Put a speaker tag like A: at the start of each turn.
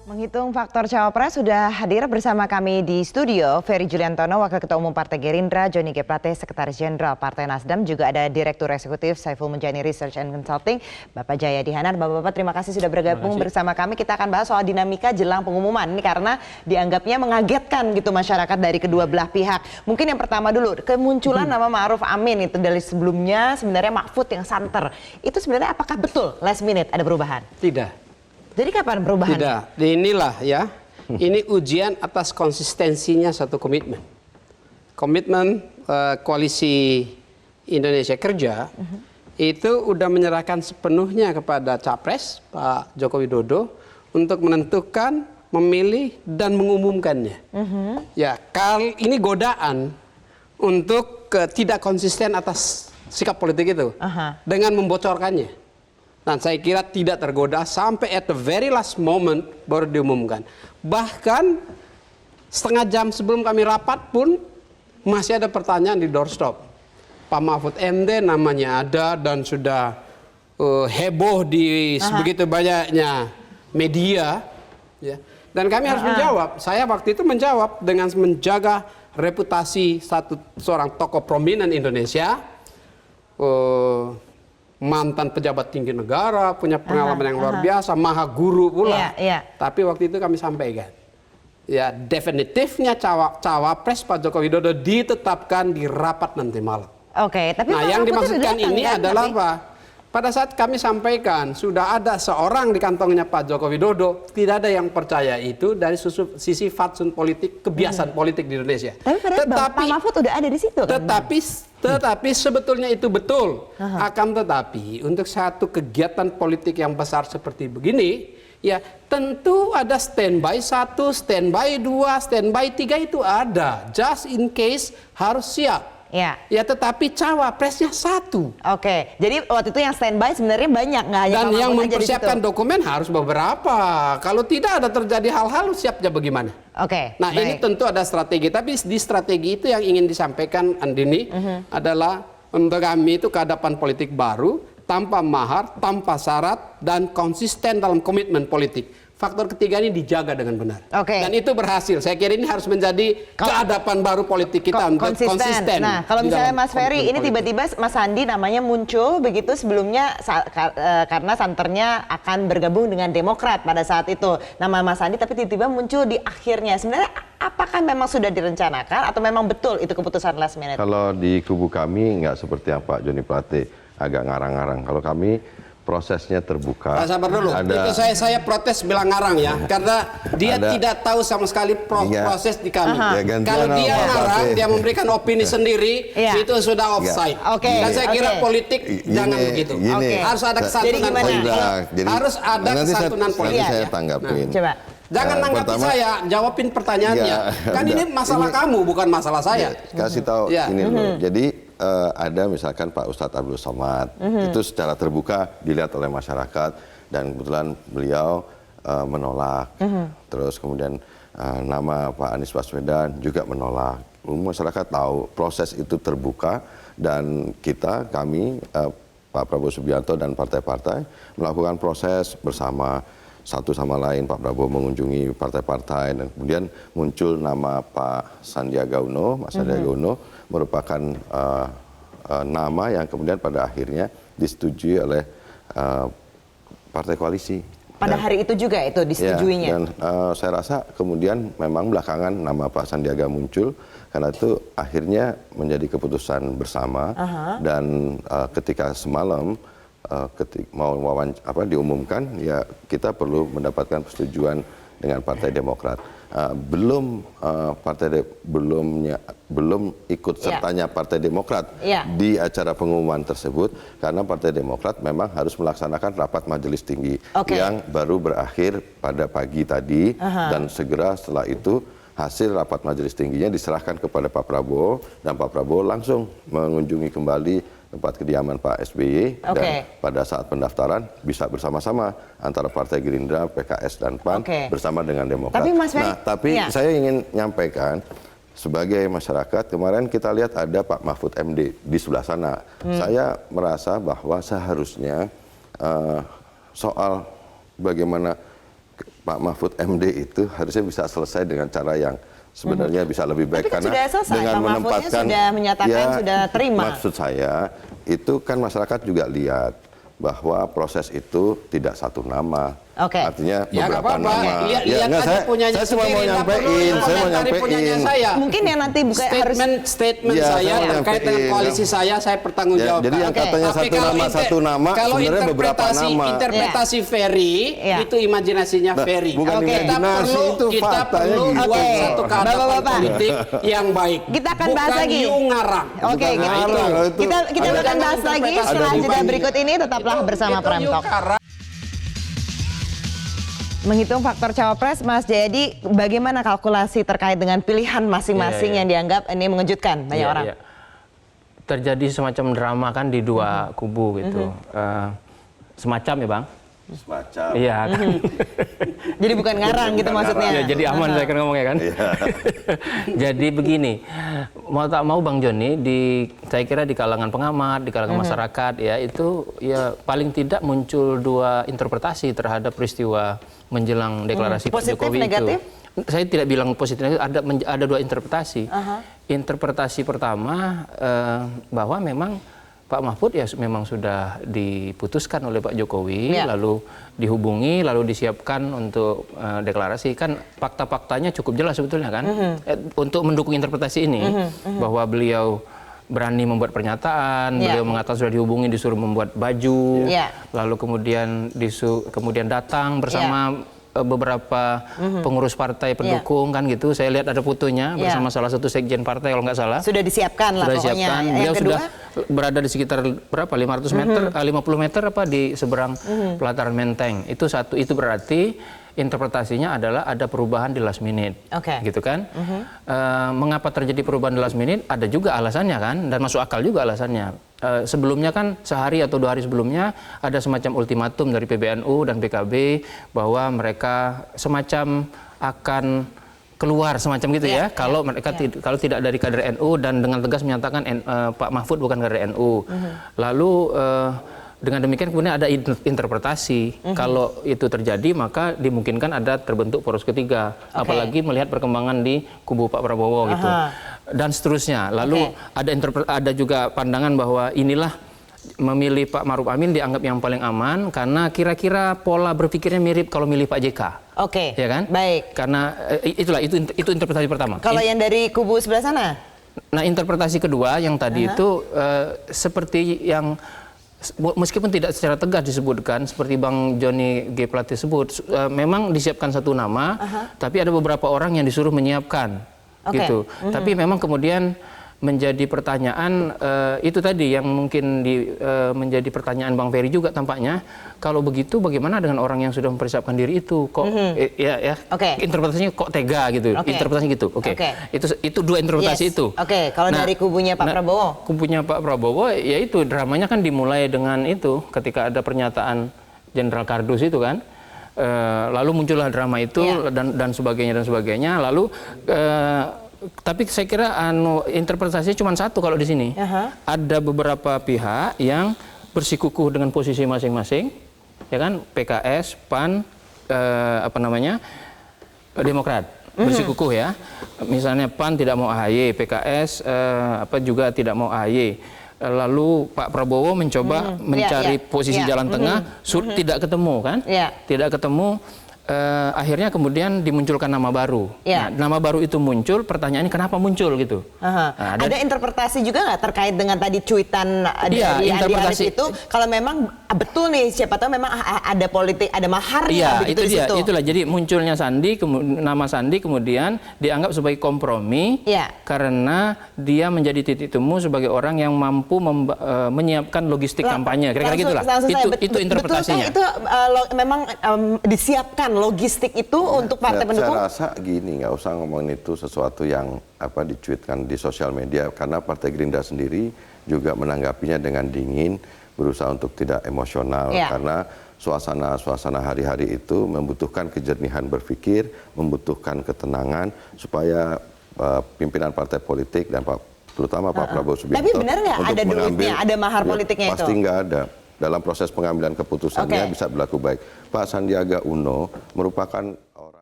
A: Menghitung faktor cawapres sudah hadir bersama kami di studio Ferry Juliantono, Wakil Ketua Umum Partai Gerindra, Joni G. Plate, Sekretaris Jenderal Partai Nasdem, juga ada Direktur Eksekutif Saiful Munjani Research and Consulting, Bapak Jayadi Hanan. Bapak-bapak terima kasih sudah bergabung bersama kami. Kita akan bahas soal dinamika jelang pengumuman ini karena dianggapnya mengagetkan gitu masyarakat dari kedua belah pihak. Mungkin yang pertama dulu, kemunculan nama Ma'ruf Amin itu dari sebelumnya sebenarnya Mahfud yang santer. Itu sebenarnya apakah betul last minute ada perubahan?
B: Tidak.
A: Jadi kapan perubahan?
B: Tidak, inilah ya, ini ujian atas konsistensinya satu komitmen. Komitmen koalisi Indonesia Kerja itu udah menyerahkan sepenuhnya kepada Capres, Pak Joko Widodo, untuk menentukan, memilih, dan mengumumkannya. Ya, ini godaan untuk tidak konsisten atas sikap politik itu, dengan membocorkannya. Dan saya kira tidak tergoda sampai at the very last moment baru diumumkan. Bahkan setengah jam sebelum kami rapat pun masih ada pertanyaan di doorstop. Pak Mahfud MD namanya ada dan sudah heboh di sebegitu banyaknya media. Ya. Dan kami harus menjawab. Saya waktu itu menjawab dengan menjaga reputasi seorang tokoh prominent Indonesia. Mantan pejabat tinggi negara, punya pengalaman yang luar biasa, maha guru pula. Tapi waktu itu kami sampaikan, ya definitifnya cawapres Pak Joko Widodo ditetapkan di rapat nanti malam.
A: Oke, tapi
B: nah yang dimaksudkan ini adalah apa? Pada saat kami sampaikan sudah ada seorang di kantongnya Pak Joko Widodo, tidak ada yang percaya itu dari sisi fatsun politik, kebiasaan politik di Indonesia.
A: Tapi Pak Mahfud udah ada di situ kan?
B: Tetapi sebetulnya itu betul. Akan tetapi untuk satu kegiatan politik yang besar seperti begini, ya tentu ada standby 1, standby 2, standby 3 itu ada. Just in case harus siap. Ya tetapi cawapresnya 1.
A: Oke, jadi waktu itu yang standby sebenarnya banyak, nggak hanya
B: dan yang mempersiapkan dokumen harus beberapa. Kalau tidak ada terjadi hal-hal, siapnya bagaimana?
A: Oke.
B: Nah ini tentu ada strategi, tapi di strategi itu yang ingin disampaikan Andini adalah untuk kami itu kehadapan politik baru, tanpa mahar, tanpa syarat, dan konsisten dalam komitmen politik. Faktor ketiga ini dijaga dengan benar. Dan itu berhasil. Saya kira ini harus menjadi kehadapan baru politik kita untuk konsisten.
A: Nah, kalau misalnya Mas Ferry, ini tiba-tiba Mas Sandi namanya muncul begitu sebelumnya karena santernya akan bergabung dengan Demokrat pada saat itu. Nama Mas Sandi tapi tiba-tiba muncul di akhirnya. Sebenarnya apakah memang sudah direncanakan atau memang betul itu keputusan last minute?
C: Kalau di kubu kami nggak seperti yang Pak Joni Plate, agak ngarang-ngarang. Kalau kami prosesnya terbuka.
B: Sabar dulu. Itu saya protes bilang ngarang ya, karena dia tidak tahu sama sekali proses di kami. Kalau dia ngarang, dia memberikan opini sendiri, itu sudah offside. Dan saya kira politik jangan begitu. Harus ada kesatuan politik. Harus ada kesatuan politik.
C: Nanti saya tanggapin.
A: Coba.
B: Jangan tanggapi saya, jawabin pertanyaannya. Kan ini masalah kamu, bukan masalah saya.
C: Kasih tahu ini dulu. Jadi ada misalkan Pak Ustadz Abdul Somad, itu secara terbuka dilihat oleh masyarakat dan kebetulan beliau menolak. Terus kemudian nama Pak Anies Baswedan juga menolak. Masyarakat tahu proses itu terbuka dan kami Pak Prabowo Subianto dan partai-partai melakukan proses bersama satu sama lain. Pak Prabowo mengunjungi partai-partai dan kemudian muncul nama Pak Sandiaga Uno, Mas Sandiaga Uno merupakan nama yang kemudian pada akhirnya disetujui oleh partai koalisi.
A: Pada hari itu juga itu disetujuinya.
C: Dan saya rasa kemudian memang belakangan nama Pak Sandiaga muncul karena itu akhirnya menjadi keputusan bersama dan ketika semalam mau diumumkan ya kita perlu mendapatkan persetujuan dengan Partai Demokrat. Belum ikut sertanya Partai Demokrat di acara pengumuman tersebut karena Partai Demokrat memang harus melaksanakan rapat majelis tinggi yang baru berakhir pada pagi tadi dan segera setelah itu hasil rapat majelis tingginya diserahkan kepada Pak Prabowo dan Pak Prabowo langsung mengunjungi kembali tempat kediaman Pak SBY dan pada saat pendaftaran bisa bersama-sama antara Partai Gerindra, PKS dan PAN bersama dengan Demokrat. Tapi saya ingin menyampaikan sebagai masyarakat kemarin kita lihat ada Pak Mahfud MD di sebelah sana. Saya merasa bahwa seharusnya soal bagaimana Pak Mahfud MD itu harusnya bisa selesai dengan cara yang sebenarnya bisa lebih baik.
A: Tapi kan
C: karena
A: sudah selesai,
C: dengan
A: Pak Mahfudnya
C: menempatkan,
A: sudah menyatakan sudah terima.
C: Maksud saya itu kan masyarakat juga lihat bahwa proses itu tidak satu nama.
A: Oke.
C: Artinya
B: Ya nggak
C: beberapa
B: apa-apa.
C: nama.
B: Lihat
C: enggak,
B: aja punyanya
C: saya cuma mau
B: sendiri, nggak perlu
C: nyampein, saya mau
B: komentari punyanya
C: nyampein.
B: saya.
A: Mungkin yang nanti bukan harus
B: Statement
C: Ya,
B: saya
C: saya mau
B: terkait dengan
C: nyampein.
B: koalisi saya pertanggungjawabkan.
C: Jadi yang katanya
B: Tapi
C: satu
B: kalau
C: nama satu nama
B: kalau
C: sebenarnya beberapa nama.
B: interpretasi Ferry
A: Ya.
B: itu imajinasinya
C: Nah,
B: Ferry.
C: bukan imajinasi, itu
B: kita
C: faktanya
B: perlu
C: gitu.
B: buat
A: Oke.
B: satu kehadapan
A: Bapak-bapak.
B: politik yang baik.
A: Kita akan bahas
B: Bukan
A: lagi.
B: you ngarang.
A: Oke,
C: Bukan
A: kita
C: ngarang, kalau itu
A: kita
C: ada-
A: akan bahas lagi
B: interpretasi.
A: setelah
B: Ada
A: jeda
B: dibanding.
A: berikut ini. Tetaplah bersama Prime
B: you
A: Talk.
B: ngarang.
A: Menghitung faktor cawapres, Mas Jayadi, bagaimana kalkulasi terkait dengan pilihan masing-masing yang dianggap ini mengejutkan banyak orang?
D: Iya. Terjadi semacam drama kan di dua kubu gitu. Semacam ya Bang?
C: Semacam.
D: Iya kan.
A: Jadi bukan ngarang gitu maksudnya?
D: Ya, jadi aman saya kan ngomongnya kan. Jadi begini, mau tak mau Bang Joni, saya kira di kalangan pengamat, di kalangan masyarakat ya itu ya paling tidak muncul dua interpretasi terhadap peristiwa menjelang deklarasi Pak
A: Positif,
D: Jokowi
A: negatif?
D: itu. Saya tidak bilang positif, ada dua interpretasi. Interpretasi pertama bahwa memang Pak Mahfud ya memang sudah diputuskan oleh Pak Jokowi, lalu dihubungi, lalu disiapkan untuk deklarasi. Kan fakta-faktanya cukup jelas sebetulnya kan, untuk mendukung interpretasi ini, bahwa beliau berani membuat pernyataan, beliau mengatakan sudah dihubungi, disuruh membuat baju, lalu kemudian datang bersama beberapa pengurus partai pendukung kan gitu. Saya lihat ada fotonya bersama salah satu sekjen partai kalau nggak salah.
A: Sudah disiapkan lah
D: Sudah
A: pokoknya.
D: disiapkan.
A: Yang
D: Beliau
A: kedua?
D: sudah berada di sekitar berapa? 500 meter, 50 meter apa di seberang pelataran Menteng. Itu satu, itu berarti interpretasinya adalah ada perubahan di last minute. Gitu kan? Mengapa terjadi perubahan di last minute? Ada juga alasannya kan, dan masuk akal juga alasannya. Sebelumnya kan sehari atau 2 hari sebelumnya ada semacam ultimatum dari PBNU dan PKB bahwa mereka semacam akan keluar semacam gitu ya, kalau mereka kalau tidak dari kader NU, dan dengan tegas menyatakan Pak Mahfud bukan kader NU. Lalu dengan demikian kemudian ada interpretasi kalau itu terjadi maka dimungkinkan ada terbentuk poros ketiga, apalagi melihat perkembangan di kubu Pak Prabowo gitu. Dan seterusnya. Lalu ada juga pandangan bahwa inilah memilih Pak Maruf Amin dianggap yang paling aman karena kira-kira pola berpikirnya mirip kalau milih Pak JK. Ya kan?
A: Baik.
D: Karena itu interpretasi pertama.
A: Kalau yang dari kubu sebelah sana?
D: Nah, interpretasi kedua yang tadi itu seperti yang meskipun tidak secara tegas disebutkan seperti Bang Joni G. Plate sebut, memang disiapkan satu nama, tapi ada beberapa orang yang disuruh menyiapkan. Gitu. Tapi memang kemudian menjadi pertanyaan itu tadi yang mungkin menjadi pertanyaan Bang Ferry juga tampaknya, kalau begitu bagaimana dengan orang yang sudah mempersiapkan diri itu kok interpretasinya kok tega gitu, interpretasinya gitu. Itu dua interpretasi itu.
A: Kalau dari kubunya Pak Prabowo?
D: Kubunya Pak Prabowo ya itu dramanya kan dimulai dengan itu ketika ada pernyataan Jenderal Kardus itu kan. Lalu muncullah drama itu dan sebagainya. Lalu tapi saya kira interpretasinya cuma satu kalau di sini. Ada beberapa pihak yang bersikukuh dengan posisi masing-masing, ya kan? PKS, PAN, Demokrat bersikukuh ya. Misalnya PAN tidak mau AHY, PKS juga tidak mau AHY. Lalu Pak Prabowo mencoba mencari posisi jalan tengah, tidak ketemu kan? Tidak ketemu. Akhirnya kemudian dimunculkan nama baru. Nah, nama baru itu muncul, pertanyaannya kenapa muncul gitu.
A: Ada interpretasi juga nggak terkait dengan tadi cuitan dari Andi Arief itu? Kalau memang betul nih, siapa tahu memang ada politik, ada maharnya begitu di situ.
D: Itulah jadi munculnya nama Sandi kemudian dianggap sebagai kompromi karena dia menjadi titik temu sebagai orang yang mampu menyiapkan logistik kampanye. Kira-kira gitulah. Itu interpretasinya.
A: Itu memang disiapkan logistik itu untuk partai pendukung?
C: Saya rasa gini, nggak usah ngomongin itu sesuatu yang dicuitkan di sosial media, karena Partai Gerindra sendiri juga menanggapinya dengan dingin, berusaha untuk tidak emosional, karena suasana hari-hari itu membutuhkan kejernihan berpikir, membutuhkan ketenangan supaya pimpinan partai politik dan terutama Pak Prabowo Subianto.
A: Tapi benar nggak ada duitnya, ada mahar politiknya itu?
C: Pasti nggak ada. dalam proses pengambilan keputusannya bisa berlaku baik. Pak Sandiaga Uno merupakan orang